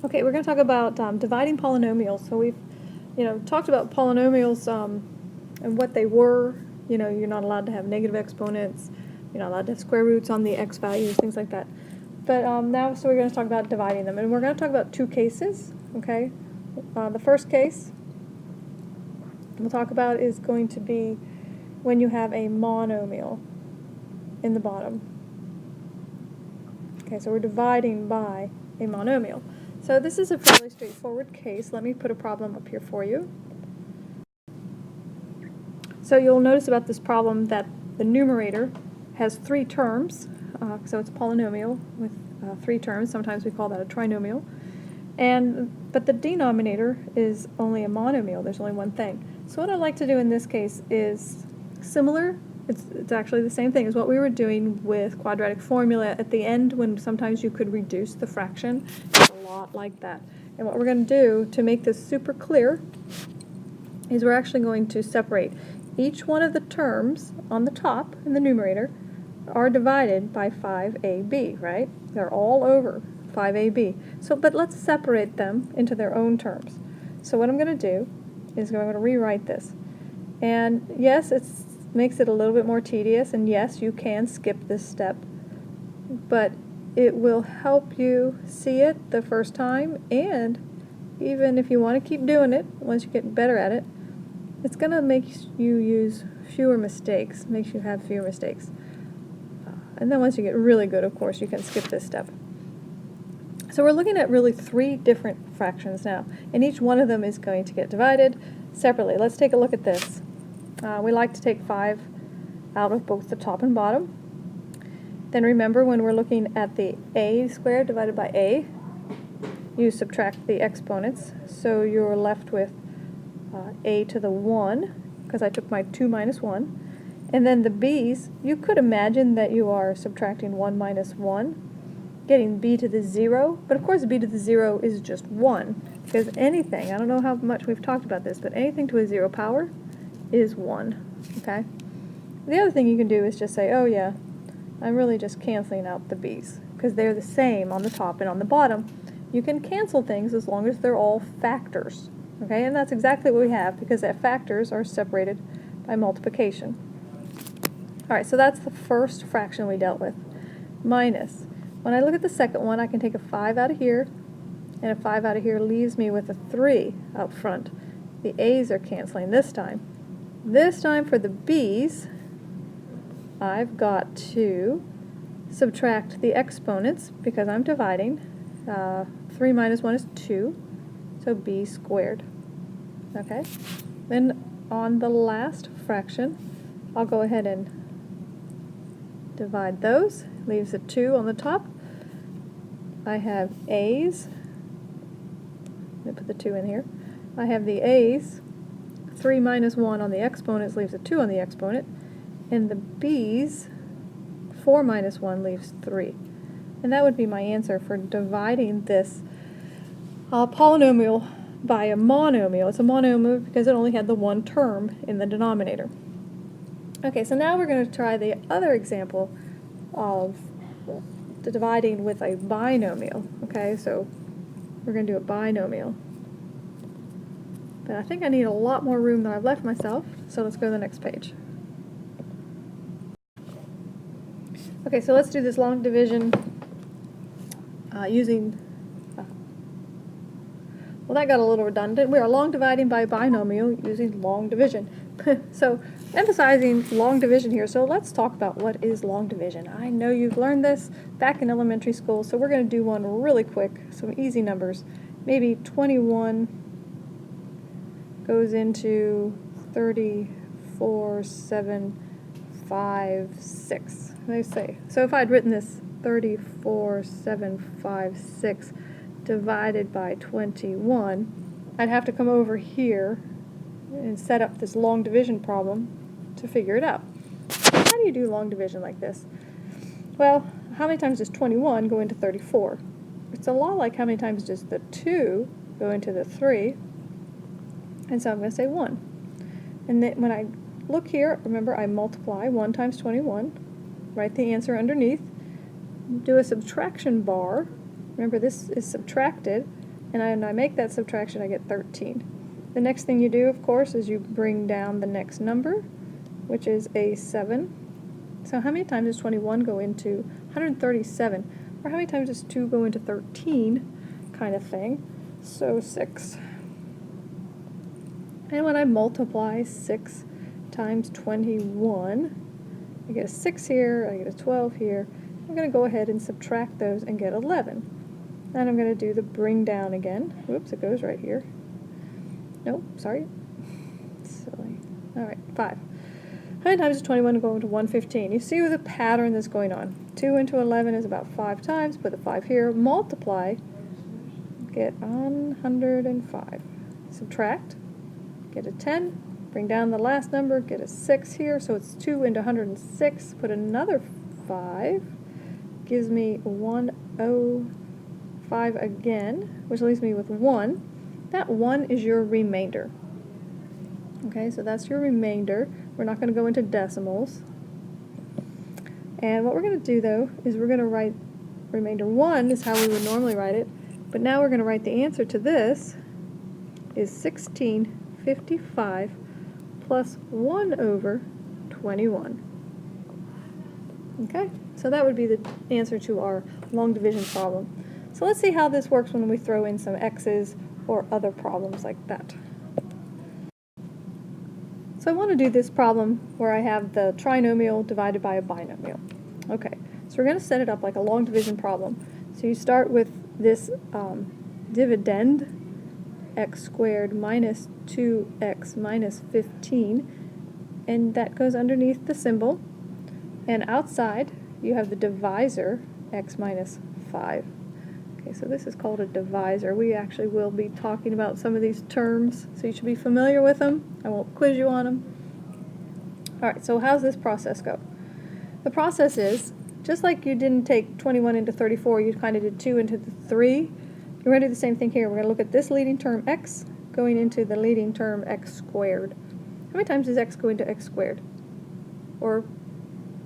Okay, we're going to talk about dividing polynomials. So we've, talked about polynomials and what they were. You're not allowed to have negative exponents. You're not allowed to have square roots on the x values, things like that. But so we're going to talk about dividing them, and we're going to talk about two cases. Okay, the first case we'll talk about is going to be when you have a monomial in the bottom. Okay, so we're dividing by a monomial. So this is a fairly straightforward case. Let me put a problem up here for you. So you'll notice about this problem that the numerator has three terms, so it's a polynomial with three terms. Sometimes we call that a trinomial. But the denominator is only a monomial. There's only one thing. So what I'd like to do in this case is similar. It's actually the same thing as what we were doing with quadratic formula at the end, when sometimes you could reduce the fraction. It's a lot like that. And what we're going to do to make this super clear is we're actually going to separate each one of the terms on the top in the numerator are divided by 5ab, right? They're all over 5ab. But let's separate them into their own terms. So what I'm going to do is I'm going to rewrite this. And yes, it makes it a little bit more tedious, and yes, you can skip this step, but it will help you see it the first time, and even if you want to keep doing it, once you get better at it, it's going to make you use fewer mistakes, makes you have fewer mistakes. And then once you get really good, of course, you can skip this step. So we're looking at really three different fractions now, and each one of them is going to get divided separately. Let's take a look at this. We like to take 5 out of both the top and bottom. Then remember, when we're looking at the a squared divided by a, you subtract the exponents, so you're left with a to the 1, because I took my 2 minus 1. And then the b's, you could imagine that you are subtracting 1 minus 1, getting b to the 0, but of course b to the 0 is just 1, because anything, I don't know how much we've talked about this, but anything to a 0 power is 1, okay? The other thing you can do is just say, oh yeah, I'm really just canceling out the b's, because they're the same on the top and on the bottom. You can cancel things as long as they're all factors, okay? And that's exactly what we have, because factors are separated by multiplication. Alright, so that's the first fraction we dealt with. Minus. When I look at the second one, I can take a 5 out of here, and a 5 out of here leaves me with a 3 up front. The a's are canceling this time. This time for the b's, I've got to subtract the exponents because I'm dividing. 3 minus 1 is 2, so b squared. Okay? Then on the last fraction, I'll go ahead and divide those. Leaves a 2 on the top. I have a's. Let me put the 2 in here. I have the a's. 3 minus 1 on the exponents leaves a 2 on the exponent, and the b's, 4 minus 1 leaves 3. And that would be my answer for dividing this polynomial by a monomial. It's a monomial because it only had the one term in the denominator. Okay, so now we're going to try the other example of the dividing with a binomial. Okay, so we're going to do a binomial. But I think I need a lot more room than I've left myself, so let's go to the next page. Okay, so let's do this long division using, well, that got a little redundant. We are long dividing by binomial using long division. So emphasizing long division here, so let's talk about what is long division. I know you've learned this back in elementary school, so we're going to do one really quick, some easy numbers. Maybe 21 goes into 34, 7, 5, 6. They say. So if I'd written this 34, 7, 5, 6 divided by 21, I'd have to come over here and set up this long division problem to figure it out. How do you do long division like this? Well, how many times does 21 go into 34? It's a lot like how many times does the 2 go into the 3? And so I'm going to say 1. And then when I look here, remember I multiply 1 times 21, write the answer underneath, do a subtraction bar. Remember this is subtracted and when I make that subtraction, I get 13. The next thing you do, of course, is you bring down the next number, which is a 7. So how many times does 21 go into 137? Or how many times does 2 go into 13, kind of thing? So 6. And when I multiply 6 times 21, I get a 6 here, I get a 12 here. I'm going to go ahead and subtract those and get 11. Then I'm going to do the bring down again. Whoops, it goes right here. Nope, sorry. Silly. Alright, 5. How many times does 21 go into 115? You see the pattern that's going on. 2 into 11 is about 5 times. Put the 5 here. Multiply. Get 105. Subtract. Get a 10. Bring down the last number. Get a 6 here. So it's 2 into 106. Put another 5. Gives me 105 again, which leaves me with 1. That 1 is your remainder. Okay, so that's your remainder. We're not going to go into decimals. And what we're going to do, though, is we're going to write remainder 1 is how we would normally write it. But now we're going to write the answer to this is 1655 plus 1 over 21. Okay, so that would be the answer to our long division problem. So let's see how this works when we throw in some x's or other problems like that. So I want to do this problem where I have the trinomial divided by a binomial. Okay, so we're going to set it up like a long division problem. So you start with this dividend, x squared minus 2x minus 15, and that goes underneath the symbol. And outside, you have the divisor, x minus 5. Okay, so this is called a divisor. We actually will be talking about some of these terms, so you should be familiar with them. I won't quiz you on them. Alright, so how's this process go? The process is, just like you didn't take 21 into 34, you kind of did 2 into the 3, you're going to do the same thing here. We're going to look at this leading term x going into the leading term x squared. How many times does x go into x squared? Or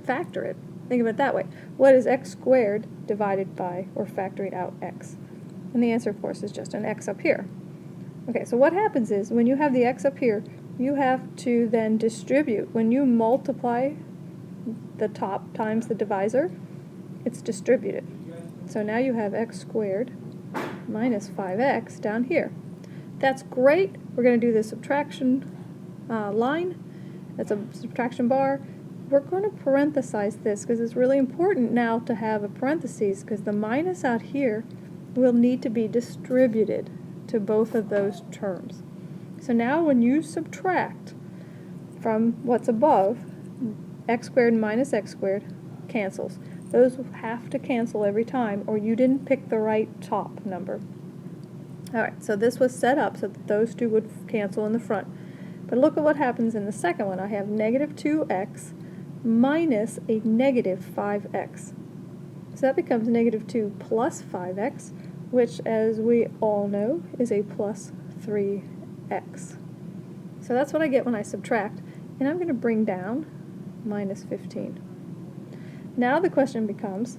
factor it. Think of it that way. What is x squared divided by, or factoring out, x? And the answer, of course, is just an x up here. Okay, so what happens is, when you have the x up here, you have to then distribute. When you multiply the top times the divisor, it's distributed. So now you have x squared minus 5x down here. That's great. We're going to do the subtraction line. That's a subtraction bar. We're going to parenthesize this because it's really important now to have a parentheses, because the minus out here will need to be distributed to both of those terms. So now when you subtract from what's above, x squared minus x squared cancels. Those have to cancel every time, or you didn't pick the right top number. Alright, so this was set up so that those two would cancel in the front. But look at what happens in the second one. I have negative 2x minus a negative 5x. So that becomes negative 2 plus 5x, which, as we all know, is a plus 3x. So that's what I get when I subtract, and I'm going to bring down minus 15. Now the question becomes,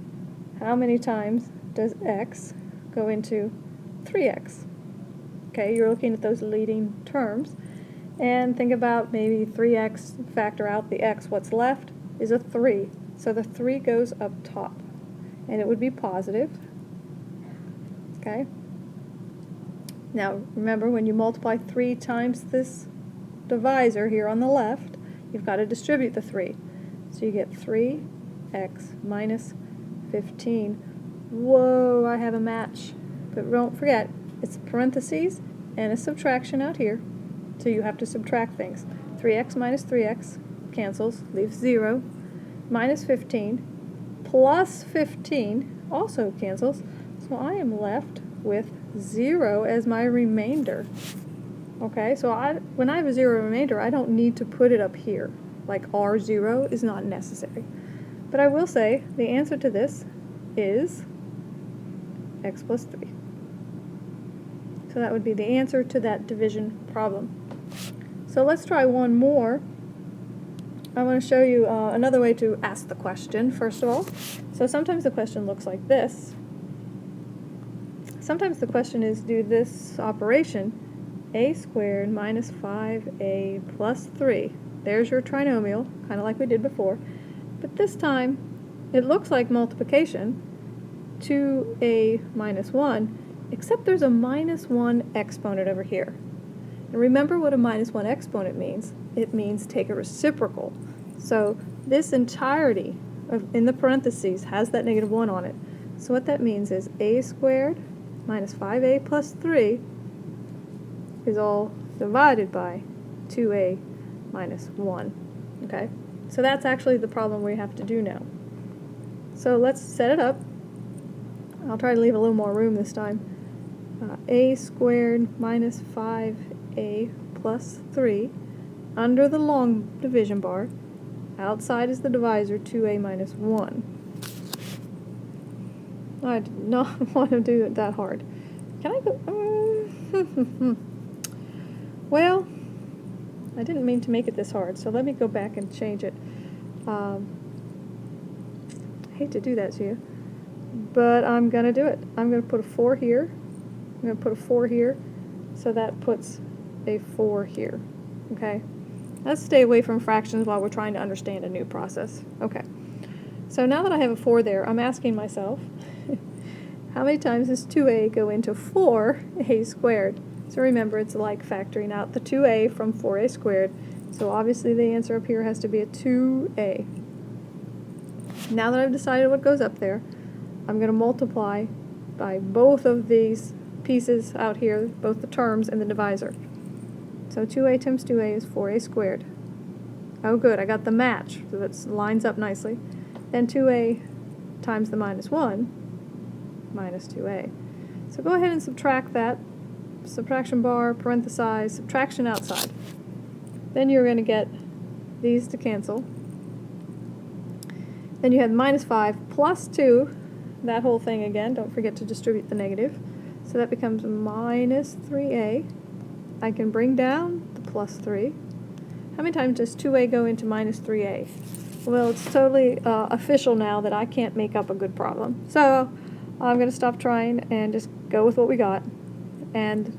how many times does x go into 3x? Okay, you're looking at those leading terms, and think about maybe 3x, factor out the x, what's left is a 3. So the 3 goes up top, and it would be positive. Okay? Now remember, when you multiply 3 times this divisor here on the left, you've got to distribute the 3. So you get 3x minus 15. Whoa, I have a match. But don't forget, it's parentheses and a subtraction out here. So you have to subtract things. 3x minus 3x cancels, leaves 0. Minus 15 plus 15 also cancels. So I am left with 0 as my remainder. Okay, so when I have a 0 remainder, I don't need to put it up here. Like R0 is not necessary. But I will say the answer to this is x plus 3. So that would be the answer to that division problem. So let's try one more. I want to show you another way to ask the question, first of all. So sometimes the question looks like this. It sometimes the question is, do this operation, a squared minus 5a plus 3. There's your trinomial, kind of like we did before. But this time, it looks like multiplication, 2a minus 1, except there's a minus 1 exponent over here. And remember what a minus 1 exponent means. It means take a reciprocal. So this entirety in the parentheses has that negative 1 on it. So what that means is a squared minus 5a plus 3 is all divided by 2a minus 1. Okay? So that's actually the problem we have to do now. So let's set it up. I'll try to leave a little more room this time. A squared minus 5a plus 3 under the long division bar. Outside is the divisor, 2a minus 1. I did not want to do it that hard. Can I go? Well, I didn't mean to make it this hard, so let me go back and change it. I hate to do that to you, but I'm going to do it. I'm going to put a 4 here. I'm going to put a 4 here, so that puts a 4 here. Okay? Let's stay away from fractions while we're trying to understand a new process. Okay. So now that I have a 4 there, I'm asking myself, how many times does 2a go into 4a squared? So remember, it's like factoring out the 2a from 4a squared. So obviously the answer up here has to be a 2a. Now that I've decided what goes up there, I'm going to multiply by both of these pieces out here, both the terms and the divisor. So 2a times 2a is 4a squared. Oh good, I got the match, so it lines up nicely. Then 2a times the minus 1, minus 2a. So go ahead and subtract that. Subtraction bar, parenthesize, subtraction outside. Then you're going to get these to cancel. Then you have minus 5 plus 2, that whole thing again. Don't forget to distribute the negative. So that becomes minus 3a. I can bring down the plus 3. How many times does 2a go into minus 3a? Well, it's totally official now that I can't make up a good problem. So I'm going to stop trying and just go with what we got. And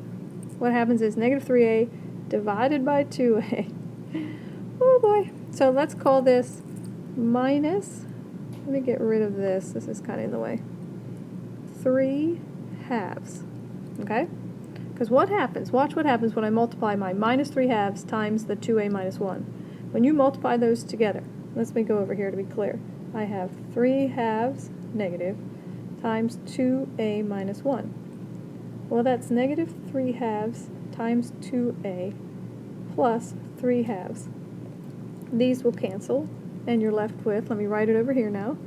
what happens is negative 3a divided by 2a. Oh boy. So let's call this minus, let me get rid of this. This is kind of in the way. 3 halves. Okay? Because what happens, watch what happens when I multiply my minus 3 halves times the 2a minus 1. When you multiply those together, let me go over here to be clear. I have 3 halves negative times 2a minus 1. Well, that's negative 3 halves times 2a plus 3 halves. These will cancel, and you're left with, let me write it over here now,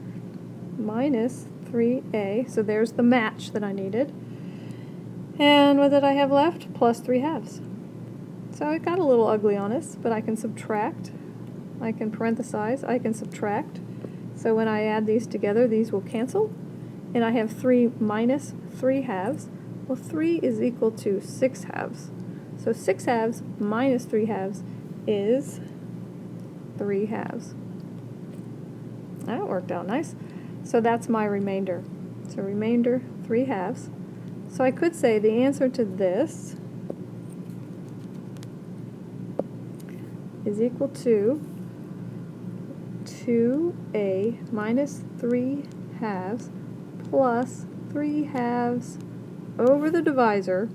minus 3a, so there's the match that I needed. And what did I have left? Plus 3 halves. So it got a little ugly on us, but I can subtract, I can parenthesize, I can subtract. So when I add these together, these will cancel, and I have 3 minus 3 halves. Well, 3 is equal to 6 halves. So 6 halves minus 3 halves is 3 halves. That worked out nice. So that's my remainder. So remainder, 3 halves. So I could say the answer to this is equal to 2a minus 3 halves plus 3 halves over the divisor,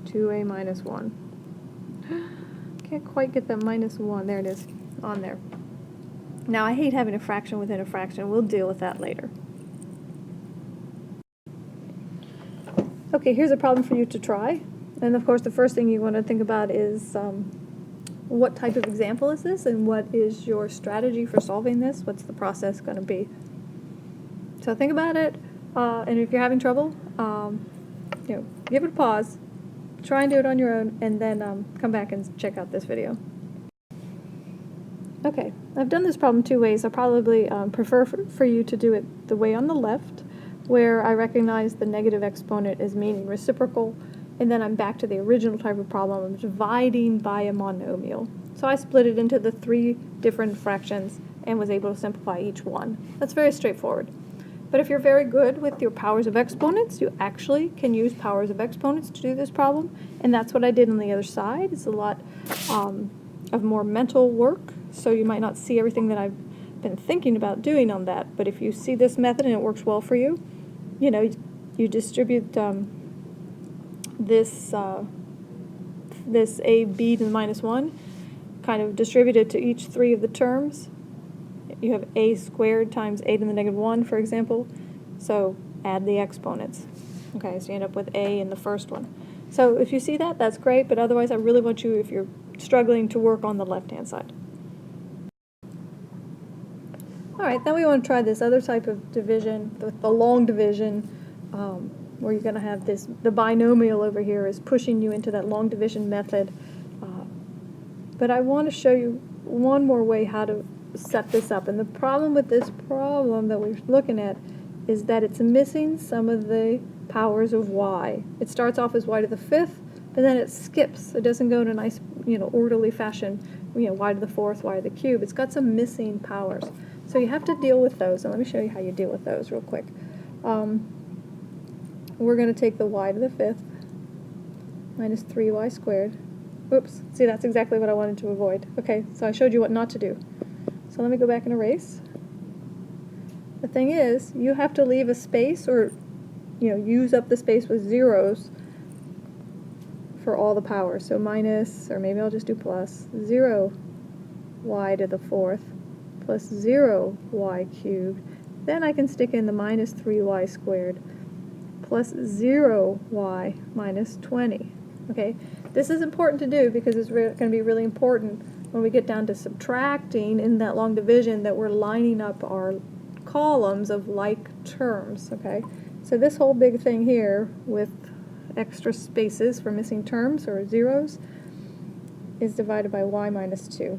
2a minus 1. Can't quite get that minus 1. There it is, on there. Now, I hate having a fraction within a fraction. We'll deal with that later. Okay, here's a problem for you to try. And of course, the first thing you want to think about is what type of example is this, and what is your strategy for solving this? What's the process going to be? So think about it, and if you're having trouble, give it a pause, try and do it on your own, and then come back and check out this video. Okay, I've done this problem 2 ways. I probably prefer for you to do it the way on the left, where I recognize the negative exponent as meaning reciprocal, and then I'm back to the original type of problem of dividing by a monomial. So I split it into the 3 different fractions and was able to simplify each one. That's very straightforward. But if you're very good with your powers of exponents, you actually can use powers of exponents to do this problem, and that's what I did on the other side. It's a lot of more mental work, so you might not see everything that I've been thinking about doing on that, but if you see this method and it works well for you, you know, you distribute this AB to the minus 1, kind of distribute it to each three of the terms. You have a squared times a to the negative 1, for example, so add the exponents. Okay, so you end up with a in the first one. So if you see that, that's great, but otherwise I really want you, if you're struggling, to work on the left-hand side. All right, then we want to try this other type of division, the long division, where you're going to have this, the binomial over here is pushing you into that long division method. But I want to show you one more way how to set this up. And the problem with this problem that we're looking at is that it's missing some of the powers of y. It starts off as y to the 5th, but then it skips. It doesn't go in a nice, orderly fashion, y to the 4th, y to the cube. It's got some missing powers. So you have to deal with those, and let me show you how you deal with those real quick. We're going to take the y to the 5th minus 3y squared. Oops, see, that's exactly what I wanted to avoid. Okay, so I showed you what not to do. So let me go back and erase. The thing is, you have to leave a space, or use up the space with zeros for all the powers. So minus, or maybe I'll just do plus, 0y to the 4th plus 0y cubed. Then I can stick in the minus 3y squared plus 0y minus 20. Okay, this is important to do because it's going to be really important when we get down to subtracting in that long division, that we're lining up our columns of like terms. Okay, so this whole big thing here with extra spaces for missing terms or zeros is divided by y minus 2.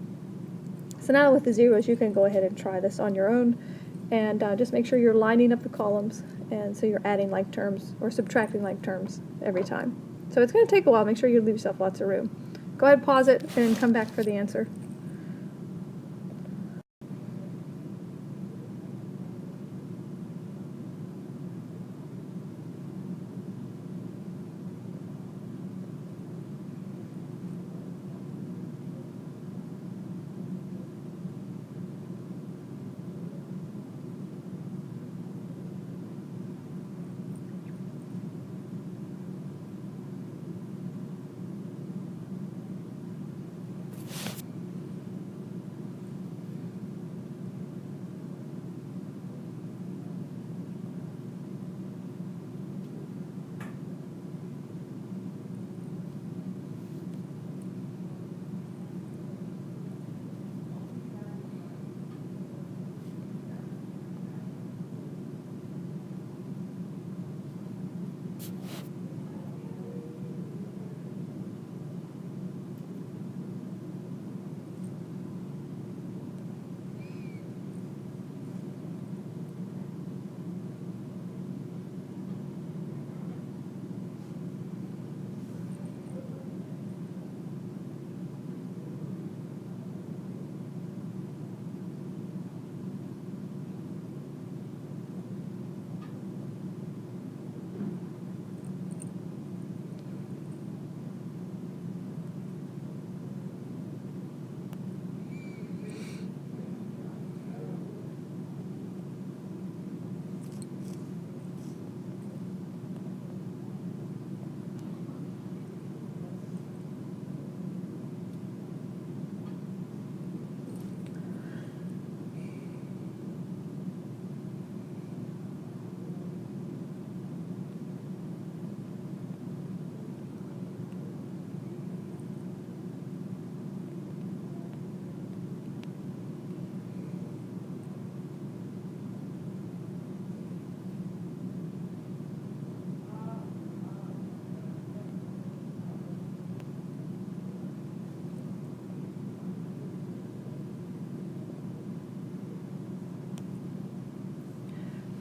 So now with the zeros, you can go ahead and try this on your own, and just make sure you're lining up the columns, and so you're adding like terms or subtracting like terms every time. So it's going to take a while. Make sure you leave yourself lots of room. Go ahead, pause it, and come back for the answer.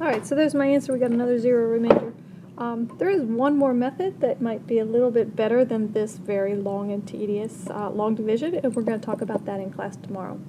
Alright, so there's my answer. We got another 0 remainder. There is one more method that might be a little bit better than this very long and tedious long division, and we're going to talk about that in class tomorrow.